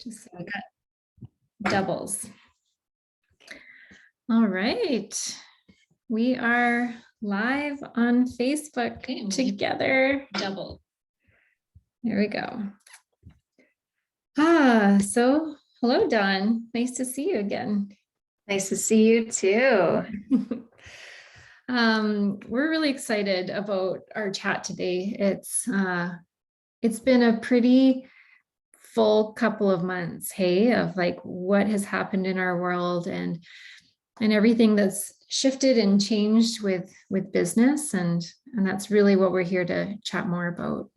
Just so I got doubles. All right. We are live on Facebook together. Double. There we go. So hello, Dawn. Nice to see you again. Nice to see you too. We're really excited about our chat today. It's been a pretty full couple of months, hey, of like what has happened in our world and everything that's shifted and changed with business, and that's really what we're here to chat more about.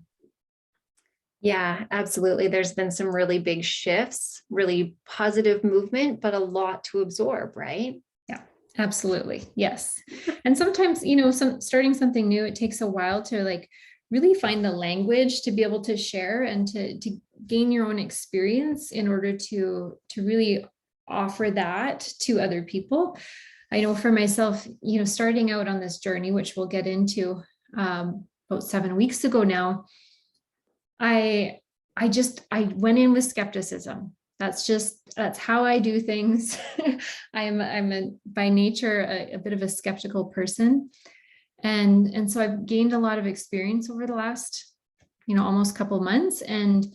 Yeah, absolutely. There's been some really big shifts, really positive movement, but a lot to absorb, right? Yeah, absolutely. Yes. And sometimes, starting something new, it takes a while to like really find the language to be able to share and to gain your own experience in order to really offer that to other people. I know for myself, starting out on this journey, which we'll get into about 7 weeks ago now, I went in with skepticism. That's how I do things. I'm by nature a bit of a skeptical person. And so I've gained a lot of experience over the last, almost couple months. And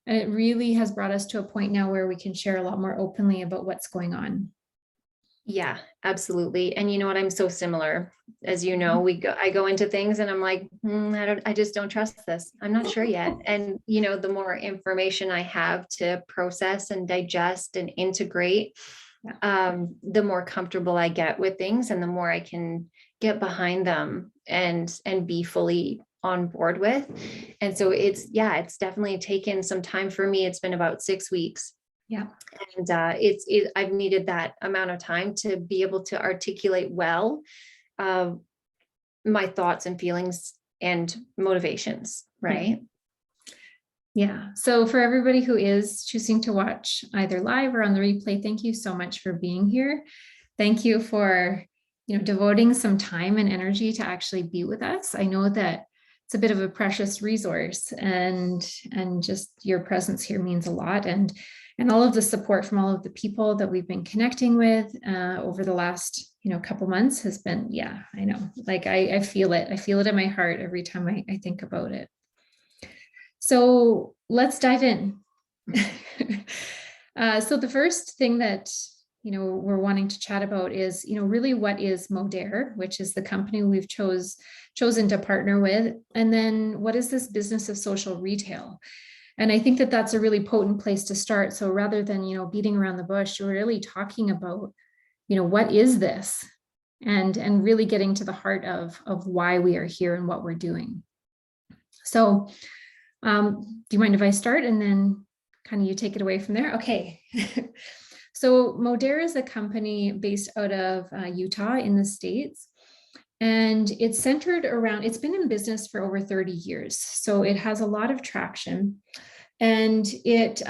it really has brought us to a point now where we can share a lot more openly about what's going on. Yeah, absolutely. And you know what? I'm so similar. As you know, I go into things and I'm like, I just don't trust this. I'm not sure yet. And, the more information I have to process and digest and integrate, the more comfortable I get with things and the more I can get behind them and be fully on board with. And so it's definitely taken some time for me. It's been about 6 weeks. Yeah. And I've needed that amount of time to be able to articulate well my thoughts and feelings and motivations, right? Yeah. So for everybody who is choosing to watch either live or on the replay, thank you so much for being here. Thank you for, devoting some time and energy to actually be with us. I know that it's a bit of a precious resource, and just your presence here means a lot. And all of the support from all of the people that we've been connecting with over the last, couple months has been, I know, like I feel it. I feel it in my heart every time I think about it. So let's dive in. So the first thing that, we're wanting to chat about is, really what is Modere, which is the company we've chosen to partner with. And then what is this business of social retail? And I think that that's a really potent place to start. So rather than, beating around the bush, we're really talking about, what is this? And really getting to the heart of why we are here and what we're doing. So do you mind if I start and then kind of you take it away from there? Okay. So Modere is a company based out of Utah in the States. And it's centered around, it's been in business for over 30 years. So it has a lot of traction. And it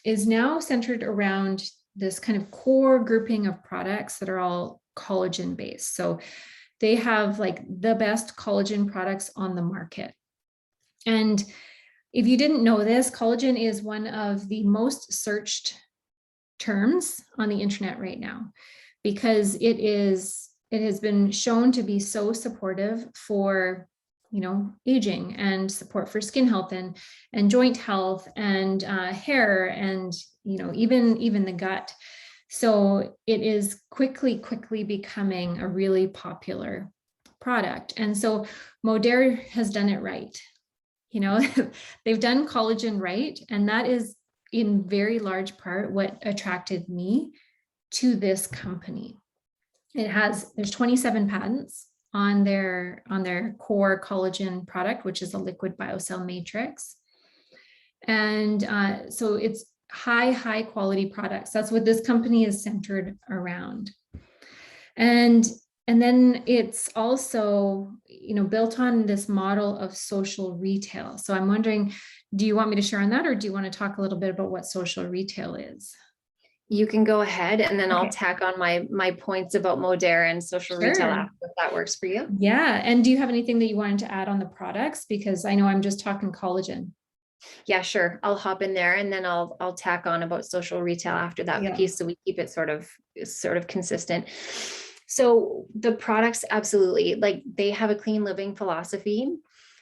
is now centered around this kind of core grouping of products that are all collagen based. So they have like the best collagen products on the market. And if you didn't know this, collagen is one of the most searched terms on the internet right now, because it has been shown to be so supportive for, aging, and support for skin health and joint health and hair and, even the gut. So it is quickly becoming a really popular product. And so Modere has done it right. They've done collagen right. And that is in very large part what attracted me to this company. There's 27 patents on their core collagen product, which is a liquid biocell matrix. And so it's high quality products. That's what this company is centered around. And then it's also, built on this model of social retail. So I'm wondering, do you want me to share on that, or do you want to talk a little bit about what social retail is? You can go ahead, and then Okay. I'll tack on my points about Modere and social retail after, if that works for you. Yeah. And do you have anything that you wanted to add on the products? Because I know I'm just talking collagen. Yeah, sure. I'll hop in there and then I'll tack on about social retail after that Yeah. piece so we keep it sort of consistent. So the products, absolutely, like they have a clean living philosophy.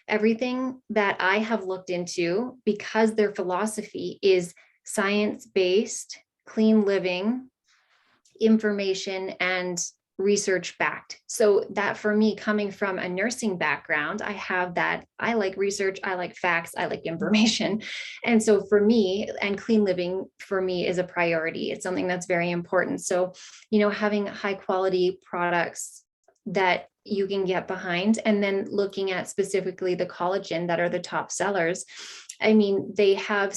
Everything that I have looked into, because their philosophy is science-based, clean living, information, and research backed. So that for me, coming from a nursing background, I have that. I like research, I like facts, I like information. And so for me, and clean living for me is a priority. It's something that's very important. So, having high quality products that you can get behind, and then looking at specifically the collagen that are the top sellers. I mean, they have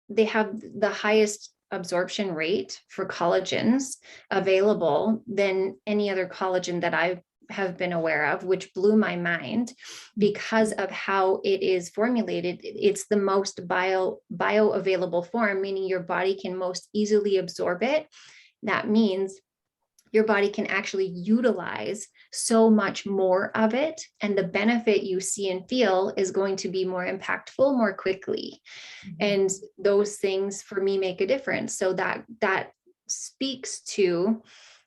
the highest absorption rate for collagens available than any other collagen that I have been aware of, which blew my mind because of how it is formulated. It's the most bioavailable form, meaning your body can most easily absorb it. That means your body can actually utilize so much more of it, and the benefit you see and feel is going to be more impactful more quickly. And those things for me make a difference. So that speaks to,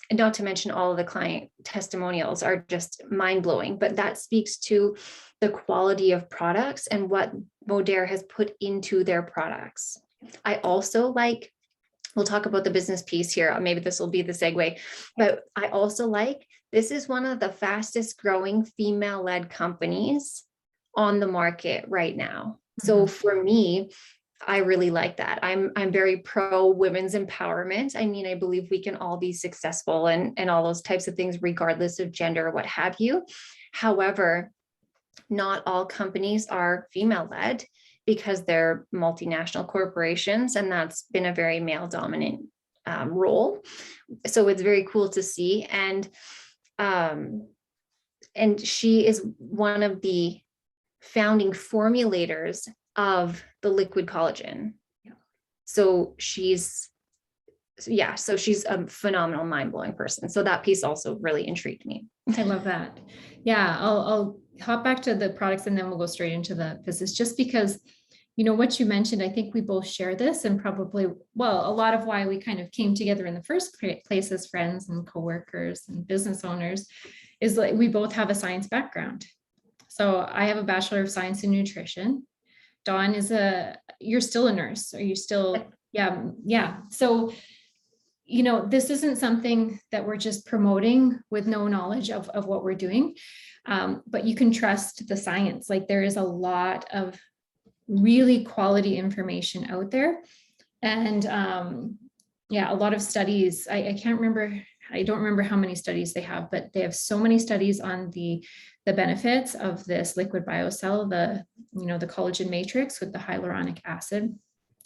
and not to mention all of the client testimonials are just mind-blowing, but that speaks to the quality of products and what Modere has put into their products. I also like, we'll talk about the business piece here. Maybe this will be the segue, but I also like, this is one of the fastest growing female-led companies on the market right now. So for me, I really like that. I'm very pro women's empowerment. I mean, I believe we can all be successful and all those types of things, regardless of gender or what have you. However, not all companies are female-led because they're multinational corporations, and that's been a very male-dominant role. So it's very cool to see. And she is one of the founding formulators of the liquid collagen. Yeah. So she's a phenomenal, mind-blowing person. So that piece also really intrigued me. I love that. Yeah, I'll hop back to the products and then we'll go straight into the business, just because, what you mentioned, I think we both share this, and probably, well, a lot of why we kind of came together in the first place as friends and coworkers and business owners is like we both have a science background. So I have a Bachelor of Science in Nutrition. Dawn you're still a nurse. Are you still? Yeah. Yeah. So, this isn't something that we're just promoting with no knowledge of what we're doing. But you can trust the science. Like there is a lot of really quality information out there. And a lot of studies. I can't remember. I don't remember how many studies they have, but they have so many studies on the benefits of this liquid biocell, the collagen matrix with the hyaluronic acid.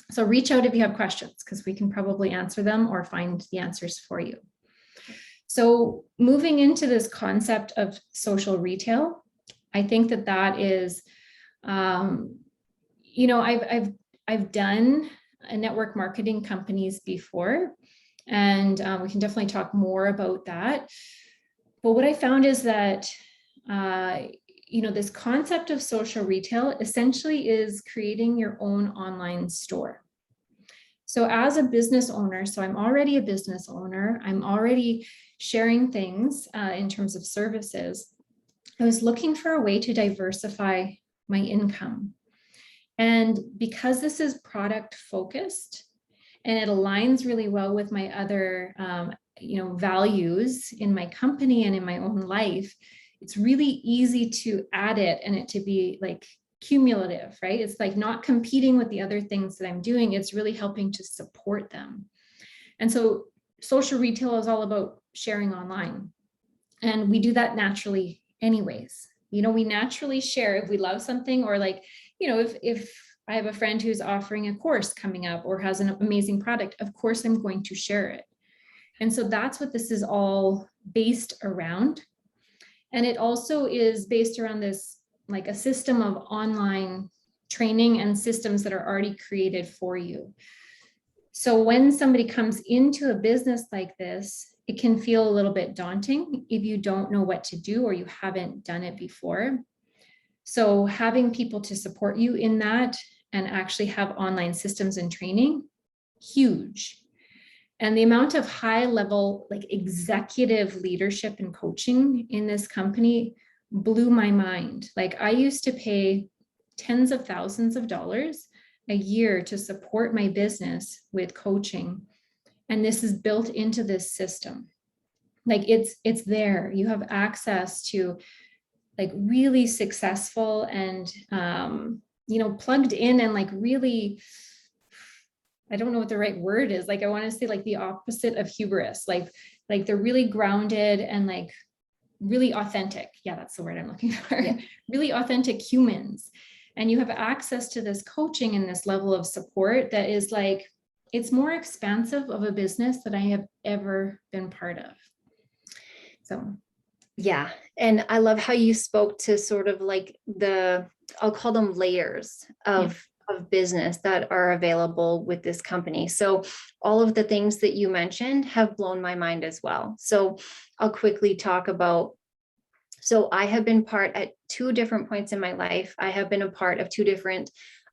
So reach out if you have questions, because we can probably answer them or find the answers for you. So moving into this concept of social retail, I think that is, I've done network marketing companies before, and we can definitely talk more about that. But what I found is that, this concept of social retail essentially is creating your own online store. So as a business owner, so I'm already a business owner, I'm already sharing things in terms of services. I was looking for a way to diversify my income. And because this is product focused and it aligns really well with my other values in my company and in my own life, it's really easy to add it and it to be like cumulative, right? It's like not competing with the other things that I'm doing. It's really helping to support them. And so social retail is all about sharing online. And we do that naturally anyways. We naturally share if we love something, or like, if I have a friend who's offering a course coming up or has an amazing product, of course I'm going to share it. And so that's what this is all based around. And it also is based around this, like a system of online training and systems that are already created for you. So when somebody comes into a business like this, it can feel a little bit daunting if you don't know what to do or you haven't done it before. So having people to support you in that and actually have online systems and training, huge. And the amount of high level, like executive leadership and coaching in this company blew my mind. Like I used to pay tens of thousands of dollars a year to support my business with coaching. And this is built into this system. Like it's there. You have access to like really successful and plugged in and like really, I don't know what the right word is. Like I want to say like the opposite of hubris. Like they're really grounded and like really authentic. Yeah, that's the word I'm looking for. Yeah. Really authentic humans. And you have access to this coaching and this level of support that is like, it's more expansive of a business that I have ever been part of. So Yeah. And I love how you spoke to sort of like I'll call them layers of business that are available with this company. So all of the things that you mentioned have blown my mind as well. So I'll quickly talk about, so I have been part at two different points in my life. I have been a part of two different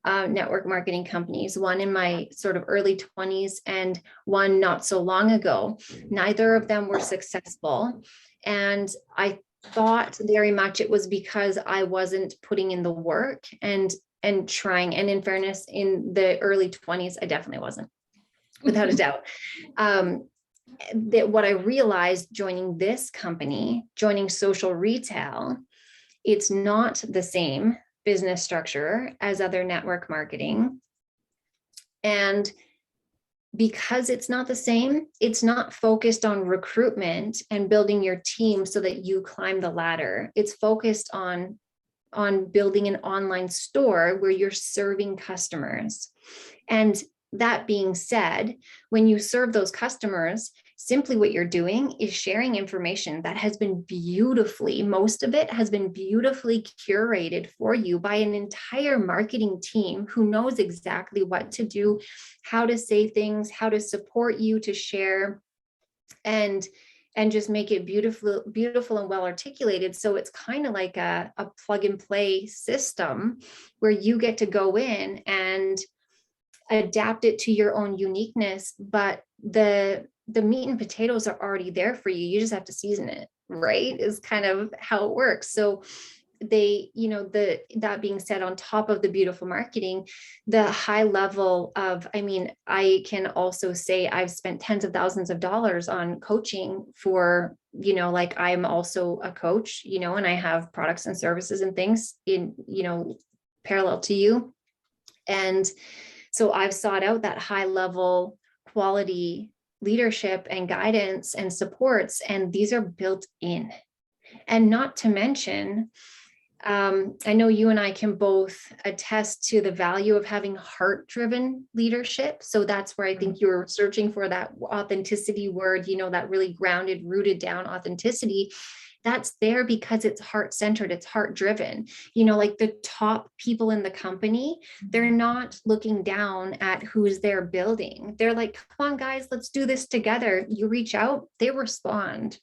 network marketing companies, one in my sort of early 20s and one not so long ago. Neither of them were successful. And I thought very much it was because I wasn't putting in the work and trying. And in fairness, in the early 20s, I definitely wasn't, without a doubt. That what I realized joining this company, joining social retail, it's not the same business structure as other network marketing. And because it's not the same, it's not focused on recruitment and building your team so that you climb the ladder. It's focused on building an online store where you're serving customers. And that being said, when you serve those customers, simply what you're doing is sharing information that has been most of it has been beautifully curated for you by an entire marketing team who knows exactly what to do, how to say things, how to support you to share, and just make it beautiful and well articulated. So it's kind of like a plug and play system where you get to go in and adapt it to your own uniqueness, but the meat and potatoes are already there for you. You just have to season it, right? Is kind of how it works. So that being said, on top of the beautiful marketing, the high level of, I can also say I've spent tens of thousands of dollars on coaching for, like I'm also a coach, and I have products and services and things in, parallel to you. And so I've sought out that high level quality leadership and guidance and supports, and these are built in. And not to mention, I know you and I can both attest to the value of having heart-driven leadership. So that's where I think you're searching for that authenticity word, that really grounded, rooted down authenticity. That's there because it's heart-centered, it's heart-driven. Like the top people in the company, they're not looking down at who's there building. They're like, come on, guys, let's do this together. You reach out, they respond.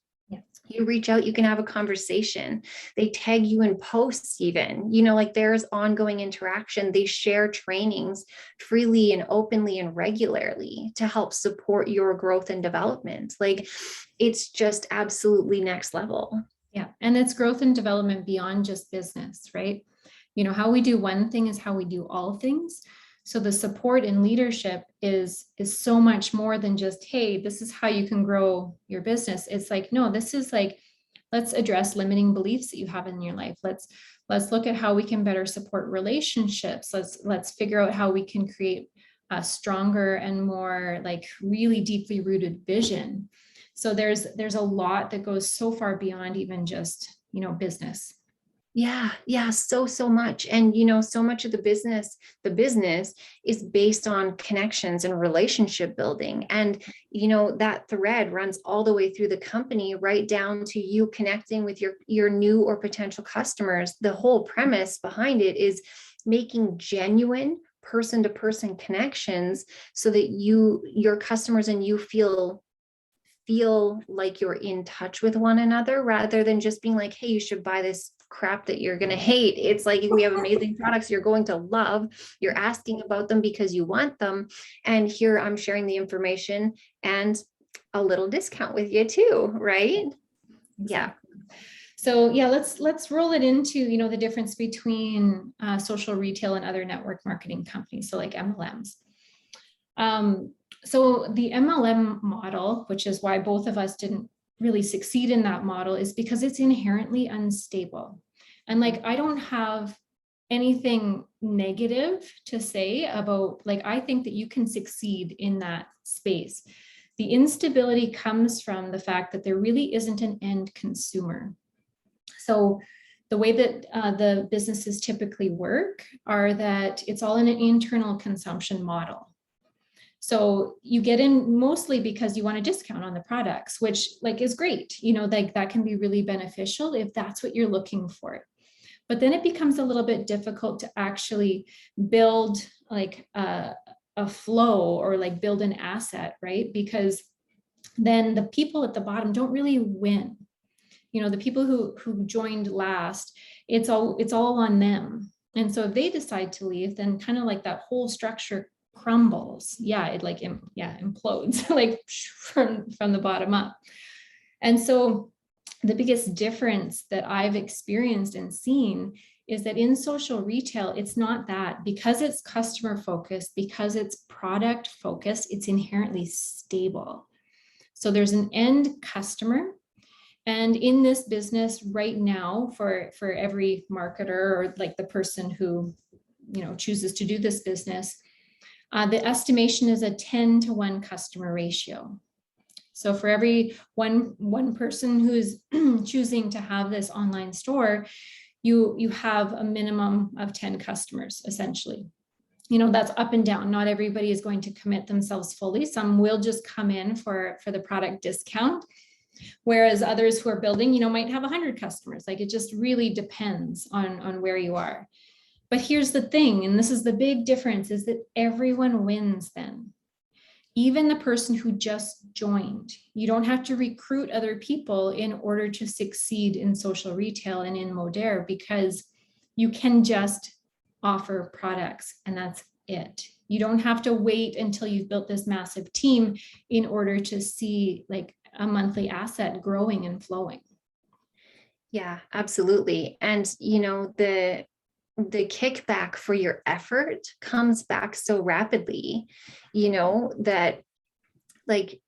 You reach out, you can have a conversation. They tag you in posts even, like there's ongoing interaction. They share trainings freely and openly and regularly to help support your growth and development. Like it's just absolutely next level. Yeah. And it's growth and development beyond just business, right? How we do one thing is how we do all things. So the support and leadership is so much more than just, hey, this is how you can grow your business. It's like, no, this is like, let's address limiting beliefs that you have in your life. Let's look at how we can better support relationships. Let's figure out how we can create a stronger and more like really deeply rooted vision. So there's a lot that goes so far beyond even just, business. Yeah. So much. And, so much of the business is based on connections and relationship building. And, that thread runs all the way through the company, right down to you connecting with your new or potential customers. The whole premise behind it is making genuine person-to-person connections so that your customers and you feel like you're in touch with one another, rather than just being like, hey, you should buy this crap that you're going to hate. It's like, we have amazing products you're going to love. You're asking about them because you want them. And here I'm sharing the information and a little discount with you too, right? Yeah. So yeah, let's roll it into, you know, the difference between social retail and other network marketing companies, so like MLMs. So the MLM model, which is why both of us didn't really succeed in that model, is because it's inherently unstable. And like, I don't have anything negative to say about, like, I think that you can succeed in that space. The instability comes from the fact that there really isn't an end consumer. So the way that the businesses typically work are that it's all in an internal consumption model. So you get in mostly because you want a discount on the products, which like is great, you know, like that can be really beneficial if that's what you're looking for. But then it becomes a little bit difficult to actually build like a flow or like build an asset, right? Because then the people at the bottom don't really win. You know, the people who joined last, it's all on them. And so if they decide to leave, then kind of like that whole structure crumbles. Yeah, it like implodes like from the bottom up. And so the biggest difference that I've experienced and seen is that in social retail, it's not that. Because it's customer focused, because it's product focused, it's inherently stable. So there's an end customer. And in this business right now, for every marketer or like the person who, you know, chooses to do this business, the estimation is a 10-to-1 customer ratio. So for every one person who's choosing to have this online store, you have a minimum of 10 customers, essentially. You know, that's up and down. Not everybody is going to commit themselves fully. Some will just come in for the product discount. Whereas others who are building, you know, might have 100 customers. Like, it just really depends on where you are. But here's the thing, and this is the big difference, is that everyone wins then. Even the person who just joined. You don't have to recruit other people in order to succeed in social retail and in Modere, because you can just offer products and that's it. You don't have to wait until you've built this massive team in order to see like a monthly asset growing and flowing. Yeah, absolutely. And you know, the kickback for your effort comes back so rapidly, you know, that like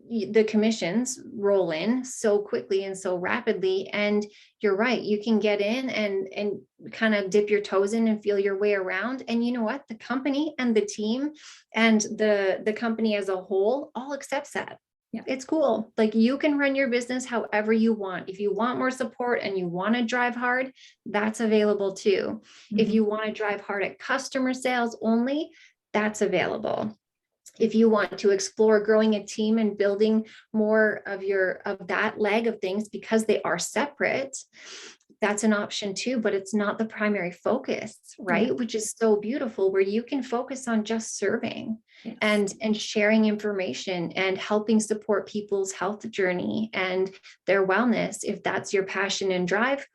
the commissions roll in so quickly and so rapidly. And you're right, you can get in and kind of dip your toes in and feel your way around. And you know what, the company and the team and the company as a whole all accepts that. Yeah. It's cool. Like, you can run your business however you want. If you want more support and you want to drive hard, that's available too. Mm-hmm. If you want to drive hard at customer sales only, that's available. If you want to explore growing a team and building more of that leg of things, because they are separate, that's an option too, but it's not the primary focus, right? Mm-hmm. Which is so beautiful, where you can focus on just serving. Yes. and sharing information and helping support people's health journey and their wellness. If that's your passion and drive,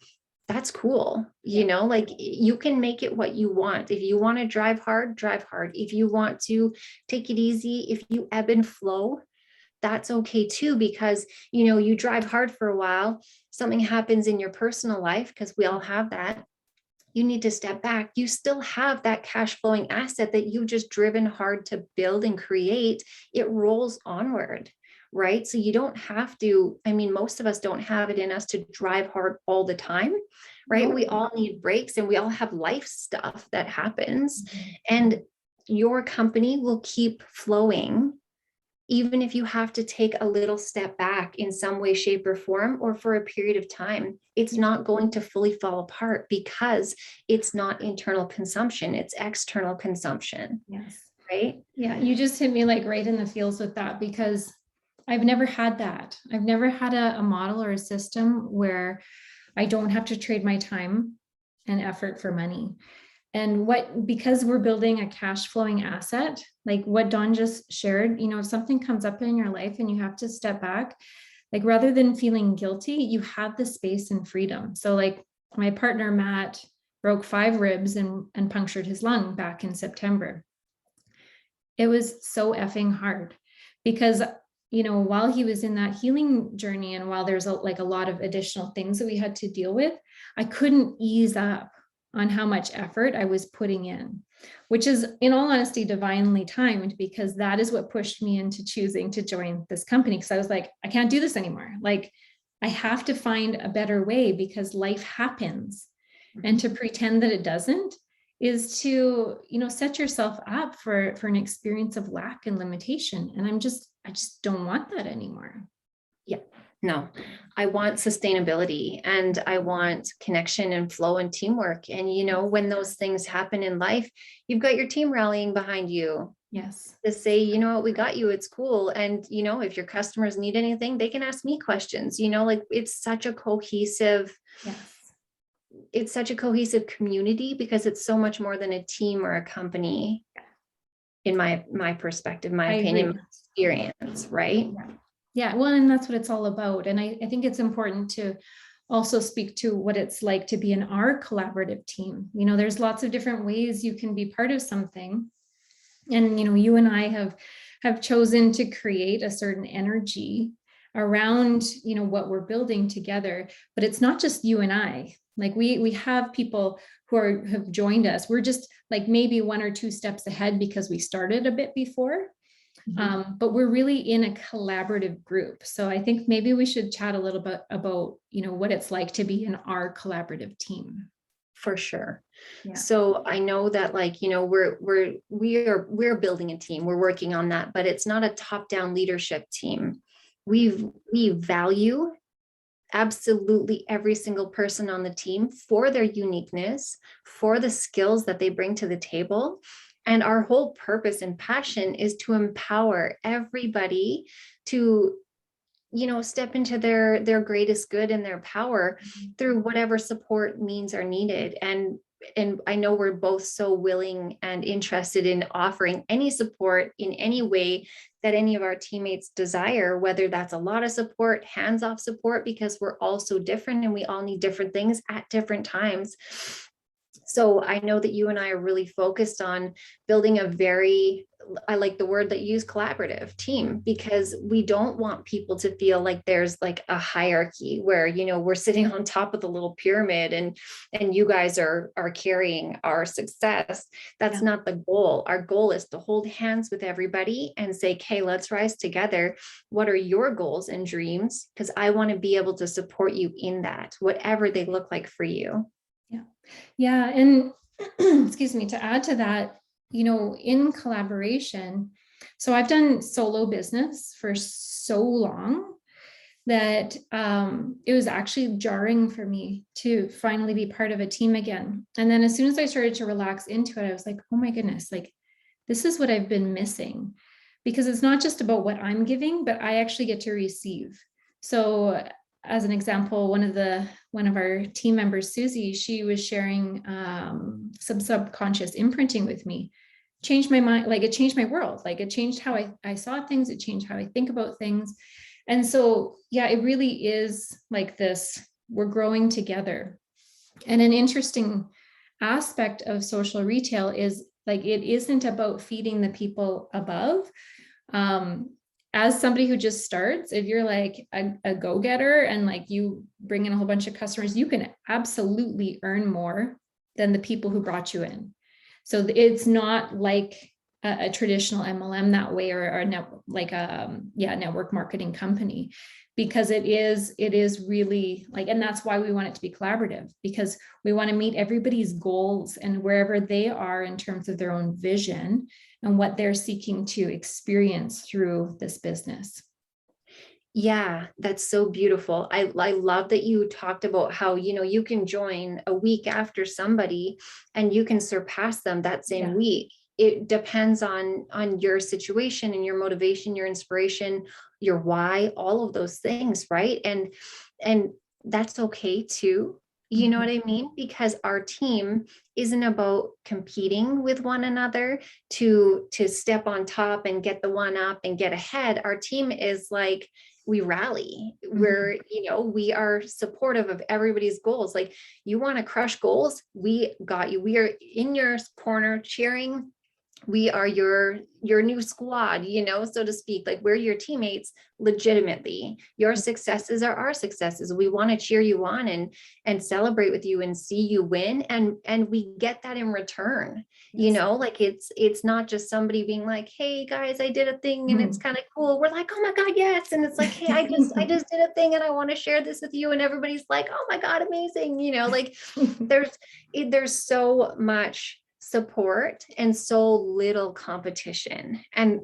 that's cool. You know, like, you can make it what you want. If you want to drive hard, drive hard. If you want to take it easy, if you ebb and flow, that's okay too, because, you know, you drive hard for a while, something happens in your personal life, because we all have that. You need to step back. You still have that cash flowing asset that you've just driven hard to build and create. It rolls onward, right? So you don't have to, I mean, most of us don't have it in us to drive hard all the time, right? We all need breaks, and we all have life stuff that happens. Mm-hmm. And your company will keep flowing, even if you have to take a little step back in some way, shape, or form, or for a period of time. It's not going to fully fall apart, because it's not internal consumption, it's external consumption. Yes. Right? Yeah, you just hit me like right in the feels with that, because I've never had that. I've never had a model or a system where I don't have to trade my time and effort for money. And because we're building a cash flowing asset, like what Dawn just shared, you know, if something comes up in your life and you have to step back, like rather than feeling guilty, you have the space and freedom. So like, my partner, Matt, broke 5 ribs and punctured his lung back in September. It was so effing hard because, while he was in that healing journey and while there's like a lot of additional things that we had to deal with, I couldn't ease up on how much effort I was putting in, which is, in all honesty, divinely timed, because that is what pushed me into choosing to join this company. Because I was like, I can't do this anymore. Like, I have to find a better way because life happens. And to pretend that it doesn't is to, set yourself up for an experience of lack and limitation. And I just don't want that anymore. Yeah, no, I want sustainability and I want connection and flow and teamwork. And, when those things happen in life, you've got your team rallying behind you. Yes. To say, you know what, we got you, it's cool. And, if your customers need anything, they can ask me questions, like it's such a cohesive, yes. It's such a cohesive community because it's so much more than a team or a company. In my perspective, my opinion, my experience, right? Yeah. Well, and that's what it's all about. And I think it's important to also speak to what it's like to be in our collaborative team. There's lots of different ways you can be part of something. And, you and I have chosen to create a certain energy around, what we're building together. But it's not just you and I. Like we have people who have joined us. We're just like maybe 1 or 2 steps ahead because we started a bit before. But we're really in a collaborative group. So I think maybe we should chat a little bit about, what it's like to be in our collaborative team. For sure. Yeah. So I know that we're building a team, we're working on that, but it's not a top-down leadership team. We value absolutely every single person on the team for their uniqueness, for the skills that they bring to the table. And our whole purpose and passion is to empower everybody to, step into their greatest good and their power through whatever support means are needed. And I know we're both so willing and interested in offering any support in any way that any of our teammates desire, whether that's a lot of support, hands-off support, because we're all so different and we all need different things at different times. So I know that you and I are really focused on building I like the word that you use, collaborative team, because we don't want people to feel like there's like a hierarchy where, we're sitting on top of the little pyramid and you guys are carrying our success. That's not the goal. Our goal is to hold hands with everybody and say, okay, let's rise together. What are your goals and dreams? Because I want to be able to support you in that, whatever they look like for you. Yeah. And excuse me, to add to that, in collaboration. So I've done solo business for so long that it was actually jarring for me to finally be part of a team again. And then as soon as I started to relax into it, I was like, oh my goodness, like this is what I've been missing, because it's not just about what I'm giving, but I actually get to receive. So as an example, one of our team members, Susie, she was sharing some subconscious imprinting with me. Changed my mind, like it changed my world, like it changed how I saw things, it changed how I think about things. And so, yeah, it really is like this, we're growing together. And an interesting aspect of social retail is like, it isn't about feeding the people above. As somebody who just starts, if you're like a go-getter and like you bring in a whole bunch of customers, you can absolutely earn more than the people who brought you in. So it's not like a traditional MLM that way, or a network marketing company, because it is really like, and that's why we want it to be collaborative, because we want to meet everybody's goals and wherever they are in terms of their own vision and what they're seeking to experience through this business. Yeah, that's so beautiful. I love that you talked about how, you can join a week after somebody and you can surpass them that same week. It depends on your situation and your motivation, your inspiration, your why, all of those things, right? And that's okay too. You know what I mean? Because our team isn't about competing with one another to step on top and get the one up and get ahead. Our team is like, we rally. Mhm. We're, we are supportive of everybody's goals. Like, you want to crush goals, we got you. We are in your corner cheering. We are your new squad, so to speak. Like, we're your teammates legitimately. Your successes are our successes. We want to cheer you on and celebrate with you and see you win, and we get that in return. Yes. Like, it's not just somebody being like, hey guys, I did a thing and it's Mhm. kind of cool. We're like, oh my god, yes. And it's like, hey, I just did a thing and I want to share this with you, and everybody's like, oh my god, amazing. Like, there's there's so much support and so little competition. And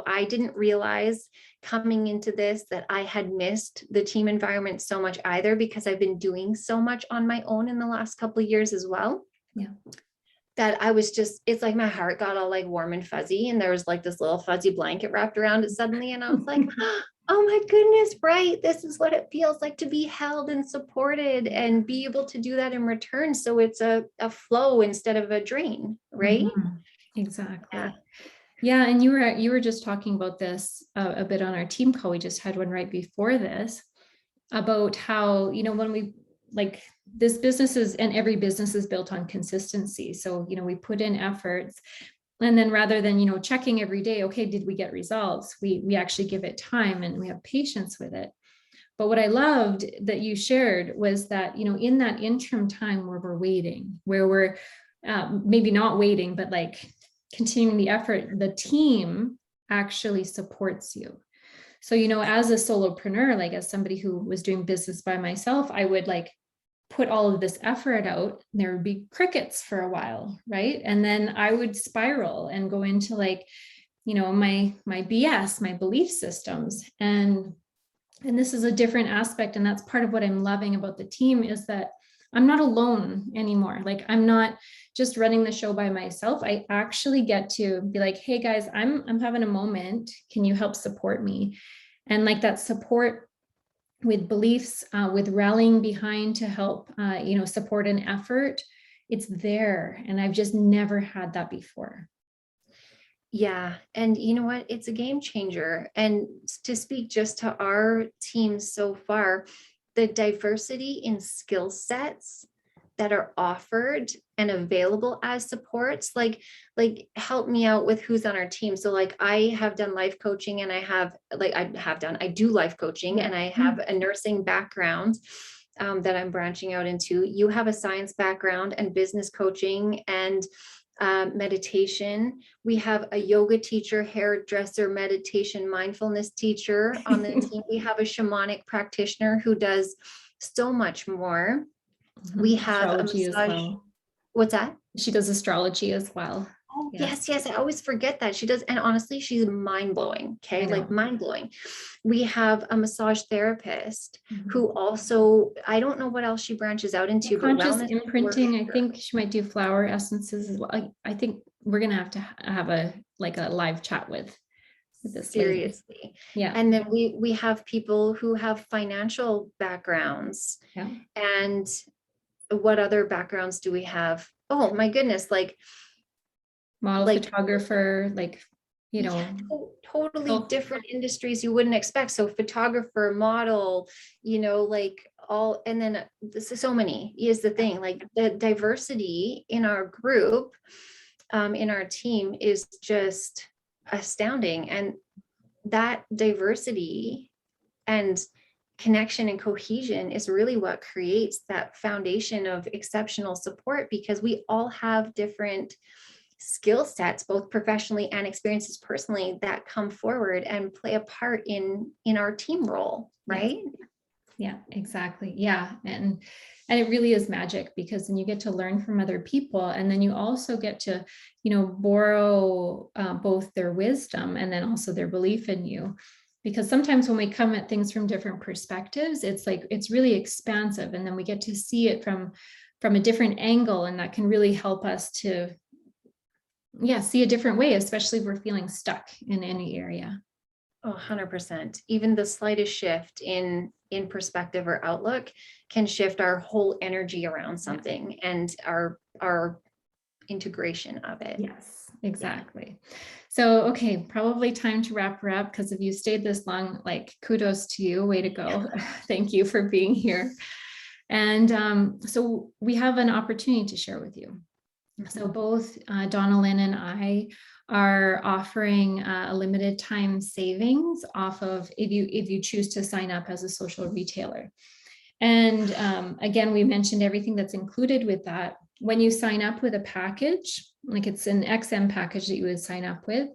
I didn't realize coming into this that I had missed the team environment so much either, because I've been doing so much on my own in the last couple of years as well, Yeah. that I was just, it's like my heart got all like warm and fuzzy, and there was like this little fuzzy blanket wrapped around it suddenly, and I was like, oh my goodness, right, this is what it feels like to be held and supported and be able to do that in return. So it's a flow instead of a drain, right? Mhm. Yeah. Exactly. Yeah, and you were just talking about this a bit on our team call. We just had one right before this about how, when we like this business is, and every business is built on consistency. So, we put in efforts, and then rather than, checking every day, okay, did we get results? We actually give it time and we have patience with it. But what I loved that you shared was that, in that interim time where we're waiting, where we're maybe not waiting, but like continuing the effort, the team actually supports you. So, as a solopreneur, like as somebody who was doing business by myself, I would like put all of this effort out. There would be crickets for a while, right? And then I would spiral and go into like, my BS, my belief systems. And this is a different aspect, and that's part of what I'm loving about the team, is that I'm not alone anymore. Like, I'm not just running the show by myself. I actually get to be like, hey guys, I'm having a moment, can you help support me? And like that support with beliefs, with rallying behind to help, support an effort, it's there, and I've just never had that before. Yeah. And you know what? It's a game changer. And to speak just to our team so far, the diversity in skill sets that are offered and available as supports, like help me out with who's on our team. So like, I have done life coaching, and I do life coaching, Yeah. and I have a nursing background that I'm branching out into. You have a science background and business coaching and meditation. We have a yoga teacher, hairdresser, meditation, mindfulness teacher on the team. We have a shamanic practitioner who does so much more. We have a Astrology as massage. well. What's that? She does astrology as well. Oh, Yeah, yes, yes. I always forget that she does. And honestly, she's mind blowing. I Okay. Like, know. mind blowing. We have a massage therapist Mhm. who also, I don't know what else she branches out into, but Conscious wellness for imprinting. I sure. think she might do flower essences as well. I think we're gonna have to have a live chat with this lady. Seriously. Yeah, And then we have people who have financial backgrounds. yeah. And what other backgrounds do we have? Oh my goodness, Model like photographer, like, you yeah, know, totally health. different industries you wouldn't expect. So photographer, model, like all, and then this is so many is the thing, like the diversity in our group, in our team is just astounding. And that diversity and connection and cohesion is really what creates that foundation of exceptional support, because we all have different skill sets, both professionally and experiences personally, that come forward and play a part in our team role, Yes. right? Yeah, exactly. Yeah. And it really is magic, because then you get to learn from other people, and then you also get to, borrow both their wisdom and then also their belief in you. Because sometimes when we come at things from different perspectives, it's like it's really expansive, and then we get to see it from a different angle, and that can really help us to, yeah, see a different way, especially if we're feeling stuck in any area. Oh, 100%. Even the slightest shift in perspective or outlook can shift our whole energy around Yeah. something and our integration of it. Yes. exactly. So, okay, probably time to wrap her up, because if you stayed this long, like kudos to you, way to go. Thank you for being here. And so we have an opportunity to share with you. So both Dawnalyn and I are offering a limited time savings off of if you choose to sign up as a social retailer. And again, we mentioned everything that's included with that. When you sign up with a package, like it's an XM package that you would sign up with,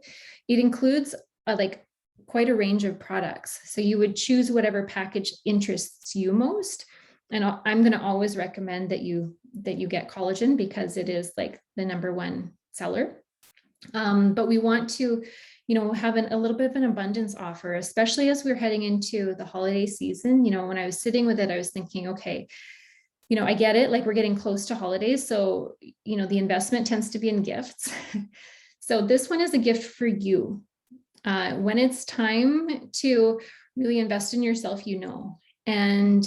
it includes like quite a range of products. So you would choose whatever package interests you most. And I'm going to always recommend that you get collagen, because it is like the #1 seller. But we want to, have a little bit of an abundance offer, especially as we're heading into the holiday season. When I was sitting with it, I was thinking, okay, I get it, like we're getting close to holidays. So, the investment tends to be in gifts. So this one is a gift for you. When it's time to really invest in yourself, and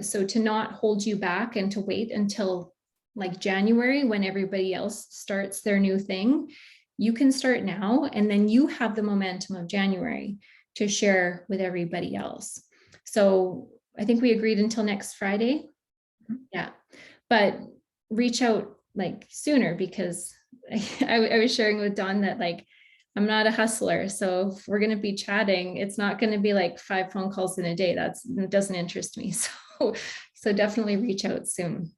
so to not hold you back and to wait until like January, when everybody else starts their new thing, you can start now, and then you have the momentum of January to share with everybody else. So I think we agreed until next Friday. Yeah, but reach out like sooner, because I was sharing with Dawn that like I'm not a hustler. So if we're going to be chatting, it's not going to be like 5 phone calls in a day. That doesn't interest me. So definitely reach out soon.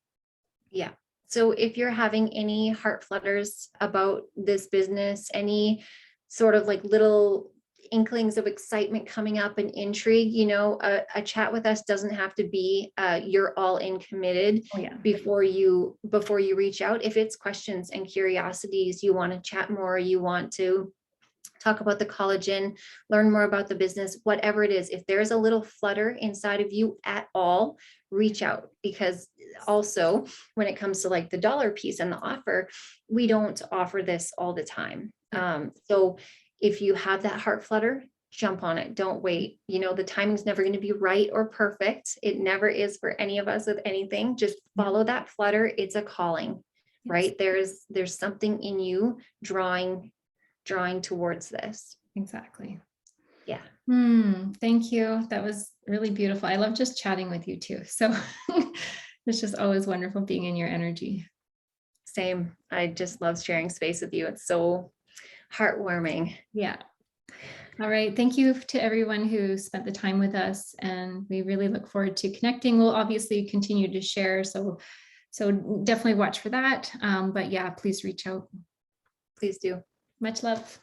Yeah. So if you're having any heart flutters about this business, any sort of like little inklings of excitement coming up and intrigue, a chat with us doesn't have to be you're all in committed before you reach out. If it's questions and curiosities, you want to chat more, you want to talk about the collagen, learn more about the business, whatever it is, if there's a little flutter inside of you at all, reach out. Because also when it comes to like the dollar piece and the offer, we don't offer this all the time. So if you have that heart flutter, jump on it. Don't wait. The timing's never going to be right or perfect. It never is for any of us with anything. Just follow that flutter. It's a calling, right? There's something in you drawing towards this. Exactly. Yeah. Thank you. That was really beautiful. I love just chatting with you too. So it's just always wonderful being in your energy. Same. I just love sharing space with you. It's so heartwarming. Yeah. All right. Thank you to everyone who spent the time with us, and we really look forward to connecting. We'll obviously continue to share. So definitely watch for that. But yeah, please reach out. Please do. Much love.